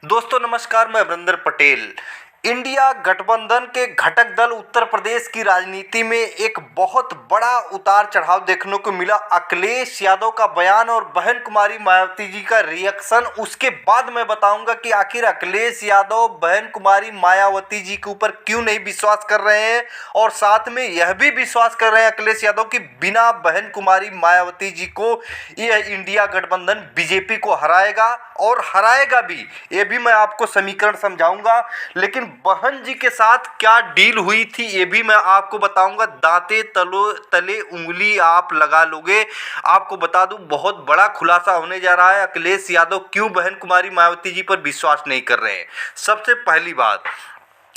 दोस्तों नमस्कार, मैं अमरिंदर पटेल। इंडिया गठबंधन के घटक दल उत्तर प्रदेश की राजनीति में एक बहुत बड़ा उतार चढ़ाव देखने को मिला। अखिलेश यादव का बयान और बहन कुमारी मायावती जी का रिएक्शन, उसके बाद मैं बताऊंगा कि आखिर अखिलेश यादव बहन कुमारी मायावती जी के ऊपर क्यों नहीं विश्वास कर रहे हैं और साथ में यह भी विश्वास कर रहे हैं अखिलेश यादव कि बिना बहन कुमारी मायावती जी को यह इंडिया गठबंधन बीजेपी को हराएगा और हराएगा भी। ये भी मैं आपको समीकरण समझाऊंगा, लेकिन बहन जी के साथ क्या डील हुई थी ये भी मैं आपको बताऊंगा। दांते तले उंगली आप लगा लोगे। आपको बता दूं, बहुत बड़ा खुलासा होने जा रहा है। अखिलेश यादव क्यों बहन कुमारी मायावती जी पर विश्वास नहीं कर रहे हैं। सबसे पहली बात,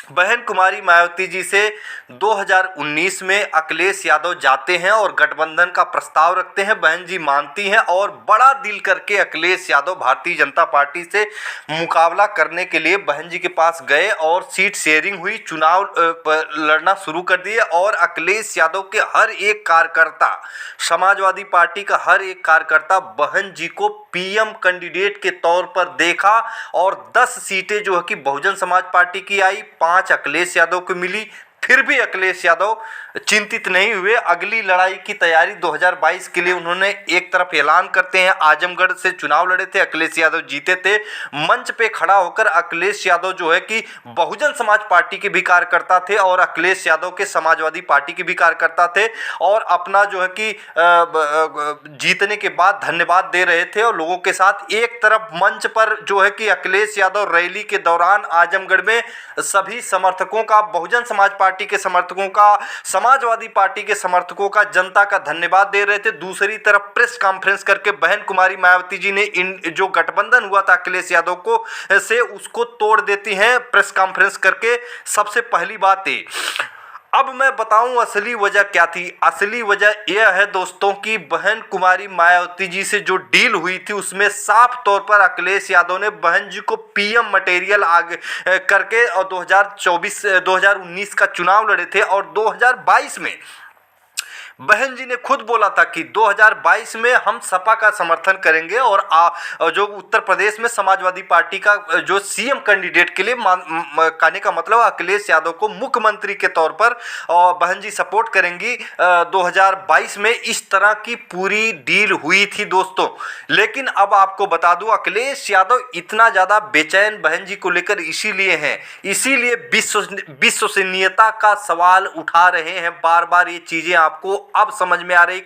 बहन कुमारी मायावती जी से 2019 में अखिलेश यादव जाते हैं और गठबंधन का प्रस्ताव रखते हैं। बहन जी मानती हैं और बड़ा दिल करके अखिलेश यादव भारतीय जनता पार्टी से मुकाबला करने के लिए बहन जी के पास गए और सीट शेयरिंग हुई, चुनाव लड़ना शुरू कर दिए। और अखिलेश यादव के हर एक कार्यकर्ता, समाजवादी पार्टी का हर एक कार्यकर्ता बहन जी को पीएम कैंडिडेट के तौर पर देखा और 10 सीटें जो है कि बहुजन समाज पार्टी की आई, 5 अखिलेश यादव को मिली। फिर भी अखिलेश यादव चिंतित नहीं हुए। अगली लड़ाई की तैयारी 2022 के लिए उन्होंने एक तरफ ऐलान करते हैं। आजमगढ़ से चुनाव लड़े थे, अखिलेश यादव जीते थे। मंच पे खड़ा होकर अखिलेश यादव जो है कि बहुजन समाज पार्टी के भी कार्यकर्ता थे और अखिलेश यादव के समाजवादी पार्टी के भी कार्यकर्ता थे और अपना जो है कि जीतने के बाद धन्यवाद दे रहे थे। और लोगों के साथ एक तरफ मंच पर जो है कि अखिलेश यादव रैली के दौरान आजमगढ़ में सभी समर्थकों का, बहुजन समाज पार्टी के समर्थकों का, समाजवादी पार्टी के समर्थकों का, जनता का धन्यवाद दे रहे थे। दूसरी तरफ प्रेस कॉन्फ्रेंस करके बहन कुमारी मायावती जी ने जो गठबंधन हुआ था अखिलेश यादव को से उसको तोड़ देती हैं प्रेस कॉन्फ्रेंस करके। सबसे पहली बात है, अब मैं बताऊं असली वजह क्या थी। असली वजह यह है दोस्तों कि बहन कुमारी मायावती जी से जो डील हुई थी उसमें साफ तौर पर अखिलेश यादव ने बहन जी को पीएम मटेरियल आगे करके और 2019 का चुनाव लड़े थे। और 2022 में बहन जी ने खुद बोला था कि 2022 में हम सपा का समर्थन करेंगे और जो उत्तर प्रदेश में समाजवादी पार्टी का जो सीएम कैंडिडेट के लिए कहने का मतलब अखिलेश यादव को मुख्यमंत्री के तौर पर बहन जी सपोर्ट करेंगी 2022 में। इस तरह की पूरी डील हुई थी दोस्तों। लेकिन अब आपको बता दूं, अखिलेश यादव इतना ज़्यादा बेचैन बहन जी को लेकर इसीलिए हैं, इसीलिए विश्वसनीयता का सवाल उठा रहे हैं बार बार। ये चीज़ें आपको अब समझ में आ रही।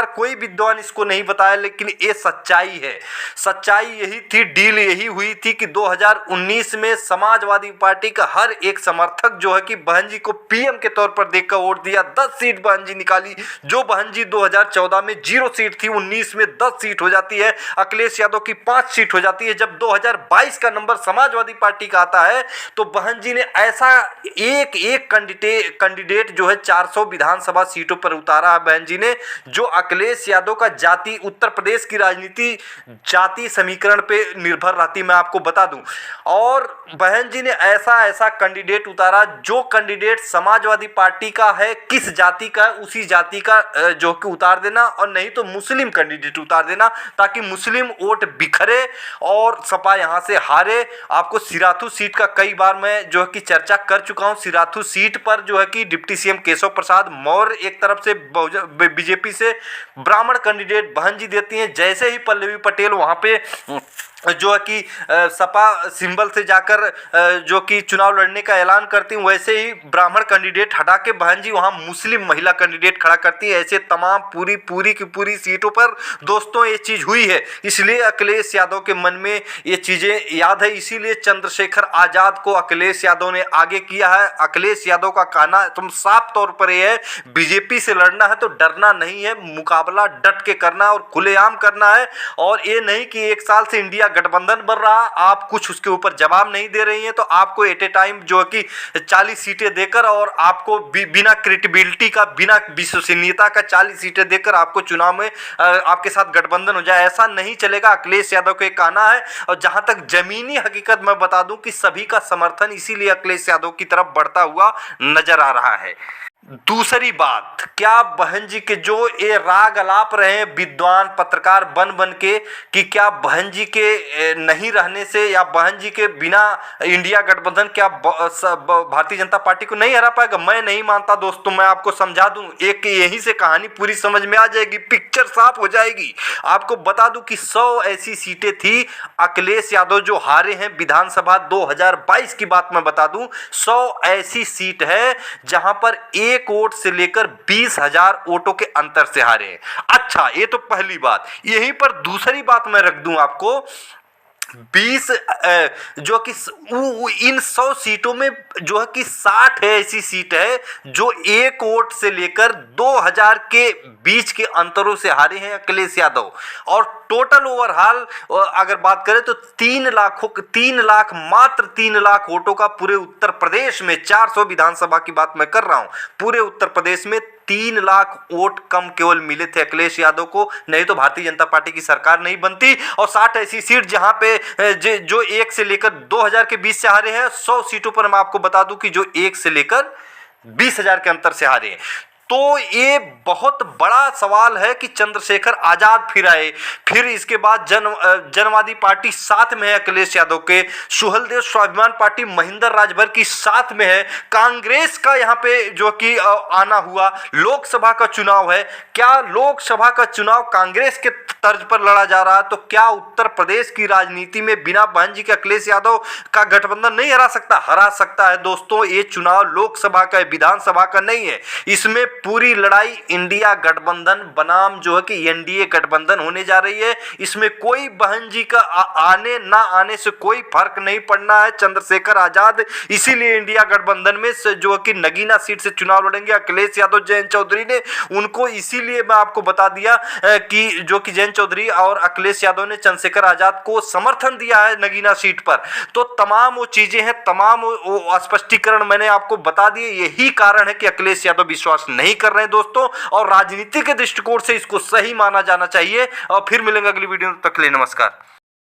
कोई विद्वान इसको नहीं बताया, लेकिन ये सच्चाई है। सच्चाई यही थी, डील यही हुई थी कि 2019 में समाजवादी पार्टी का हर एक समर्थक जो है कि बहन जी को पीएम के तौर पर देखकर वोट दिया। 10 सीट बहन जी निकाली। जो बहन जी 2014 में 0 सीट थी, 19 में 10 सीट हो जाती है। अखिलेश यादव की 5 सीट हो जाती है। जब 2022 का नंबर समाजवादी पार्टी का आता है तो बहन जी ने ऐसा एक कैंडिडेट जो है 400 विधानसभा सीटों पर उतारा है बहन जी ने, जो अखिलेश यादव का जाति, उत्तर प्रदेश की राजनीति जाति समीकरण पे निर्भर रहती, मैं आपको बता दूं। और बहन जी ने ऐसा कैंडिडेट उतारा जो कैंडिडेट समाजवादी पार्टी का है, किस जाति का है उसी जाति का जो कि उतार देना, और नहीं तो मुस्लिम कैंडिडेट उतार देना ताकि मुस्लिम वोट बिखरे और सपा यहां से हारे। आपको सिराथू सीट का कई बार मैं जो है कि चर्चा कर चुका हूं। सिराथू सीट पर जो है कि डिप्टी सीएम केशव प्रसाद मौर्य एक तरफ से बीजेपी से ब्राह्मण कैंडिडेट बहन जी देती हैं। जैसे ही पल्लवी पटेल वहां पे जो है कि सपा सिंबल से जाकर जो कि चुनाव लड़ने का ऐलान करती हूँ, वैसे ही ब्राह्मण कैंडिडेट हटा के बहन जी वहाँ मुस्लिम महिला कैंडिडेट खड़ा करती है। ऐसे तमाम पूरी की पूरी सीटों पर दोस्तों ये चीज़ हुई है। इसलिए अखिलेश यादव के मन में ये चीज़ें याद है। इसीलिए चंद्रशेखर आज़ाद को अखिलेश यादव ने आगे किया है। अखिलेश यादव का कहना तुम साफ तौर पर ये है, बीजेपी से लड़ना है तो डरना नहीं है, मुकाबला डट के करना और खुलेआम करना है। और ये नहीं कि 1 साल से इंडिया गठबंधन बन रहा, आप कुछ उसके ऊपर जवाब नहीं दे रही हैं तो आपको एट ए टाइम जो है कि 40 सीटें देकर और आपको बिना क्रेडिबिलिटी का, बिना विश्वसनीयता का 40 सीटें देकर आपको चुनाव में आपके साथ गठबंधन हो जाए, ऐसा नहीं चलेगा। अखिलेश यादव का कहना है। और जहां तक जमीनी हकीकत मैं बता दूं कि सभी का समर्थन इसीलिए अखिलेश यादव की तरफ बढ़ता हुआ नजर आ रहा है। दूसरी बात, क्या बहन जी के जो ये राग अलाप रहे विद्वान पत्रकार बन बन के कि क्या बहन जी के नहीं रहने से या बहन जी के बिना इंडिया गठबंधन क्या भारतीय जनता पार्टी को नहीं हरा पाएगा? मैं नहीं मानता दोस्तों। मैं आपको समझा दूं, एक यहीं से कहानी पूरी समझ में आ जाएगी, पिक्चर साफ हो जाएगी। आपको बता दूं कि 100 ऐसी सीटें थी, अखिलेश यादव जो हारे हैं विधानसभा 2022 की बात मैं बता दूं, 100 ऐसी सीट है जहां पर एक वोट से लेकर 20,000 वोटों के अंतर से हारे हैं। अच्छा, ये तो पहली बात। यहीं पर दूसरी बात मैं रख दूं आपको, 20 जो कि इन 100 सीटों में जो है कि 60 है ऐसी सीट है जो एक वोट से लेकर 2,000 के बीच के अंतरों से हारे हैं अखिलेश यादव। और टोटल ओवरऑल अगर बात करें तो 3 लाख मात्र 3 लाख वोटों का पूरे उत्तर प्रदेश में, 400 विधानसभा की बात मैं कर रहा हूं, पूरे उत्तर प्रदेश में 3 लाख वोट कम केवल मिले थे अखिलेश यादव को, नहीं तो भारतीय जनता पार्टी की सरकार नहीं बनती। और 60 ऐसी सीट जहां पे जो 1 से लेकर 2,000 के बीच से हारे हैं, 100 सीटों पर मैं आपको बता दूं कि जो 1 से लेकर 20,000 के अंतर से हारे हैं। तो ये बहुत बड़ा सवाल है कि चंद्रशेखर आजाद फिर आए, फिर इसके बाद जनवादी पार्टी साथ में है अखिलेश यादव के, सुहलदेव स्वाभिमान पार्टी महिंदर राजभर की साथ में है, कांग्रेस का यहाँ पे जो कि आना हुआ, लोकसभा का चुनाव है। क्या लोकसभा का चुनाव कांग्रेस के तर्ज पर लड़ा जा रहा है, तो क्या उत्तर प्रदेश की राजनीति में बिना बहन जी के अखिलेश यादव का गठबंधन नहीं हरा सकता? हरा सकता है दोस्तों। ये चुनाव लोकसभा का है, विधानसभा का नहीं है। इसमें पूरी लड़ाई इंडिया गठबंधन बनाम जो है कि एनडीए गठबंधन होने जा रही है। इसमें कोई बहन जी का आने ना आने से कोई फर्क नहीं पड़ना है। चंद्रशेखर आजाद इसीलिए इंडिया गठबंधन में जो है कि नगीना सीट से चुनाव लड़ेंगे। अखिलेश यादव जयंत चौधरी ने उनको इसीलिए मैं आपको बता दिया कि जो कि जयंत चौधरी और अखिलेश यादव ने चंद्रशेखर आजाद को समर्थन दिया है नगीना सीट पर। तो तमाम वो चीजें हैं, तमाम वो स्पष्टीकरण मैंने आपको बता दिए। यही कारण है कि अखिलेश यादव विश्वास नहीं कर रहे हैं दोस्तों, और राजनीति के दृष्टिकोण से इसको सही माना जाना चाहिए। और फिर मिलेंगे अगली वीडियो में, तक के लिए नमस्कार।